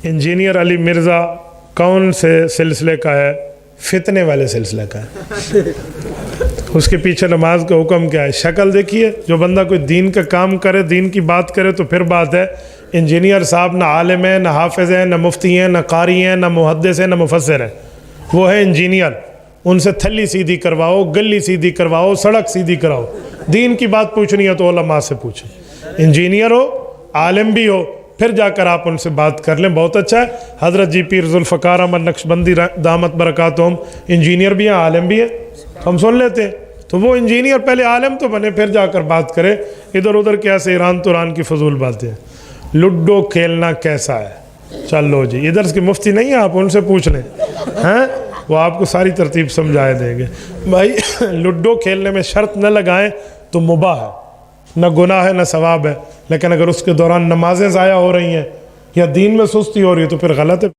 Engineer علی مرزا کون سے سلسلے کا ہے؟ فتنے والے سلسلے کا ہے۔ اس کے پیچھے نماز کا حکم کیا ہے؟ شکل دیکھیے، جو بندہ کوئی دین کا کام کرے، دین کی بات کرے تو پھر بات ہے۔ انجینئر صاحب نہ عالم ہے، نہ حافظ ہے، نہ مفتی ہیں، نہ قاری ہیں، نہ محدث ہیں، نہ مفسر ہیں، وہ ہے انجینئر۔ ان سے تھلی سیدھی کرواؤ، گلی سیدھی کرواؤ، سڑک سیدھی کراؤ۔ دین کی بات پوچھنی ہے تو علماء سے پوچھیں۔ انجینئر ہو، عالم بھی ہو، پھر جا کر آپ ان سے بات کر لیں، بہت اچھا ہے۔ حضرت جی پیر ذوالفقار احمد نقشبندی دامت برکاتہم انجینئر بھی ہیں، عالم بھی ہیں، ہم سن لیتے ہیں۔ تو وہ انجینئر پہلے عالم تو بنے، پھر جا کر بات کرے۔ ادھر ادھر کیا سے ایران توران کی فضول باتیں۔ لڈو کھیلنا کیسا ہے؟ چلو جی، ادھر کے مفتی نہیں ہیں، آپ ان سے پوچھ لیں، ہیں وہ آپ کو ساری ترتیب سمجھائے دیں گے۔ بھائی لڈو کھیلنے میں شرط نہ لگائیں تو مباح ہے، نہ گناہ ہے نہ ثواب ہے، لیکن اگر اس کے دوران نمازیں ضائع ہو رہی ہیں یا دین میں سستی ہو رہی ہے تو پھر غلط ہے۔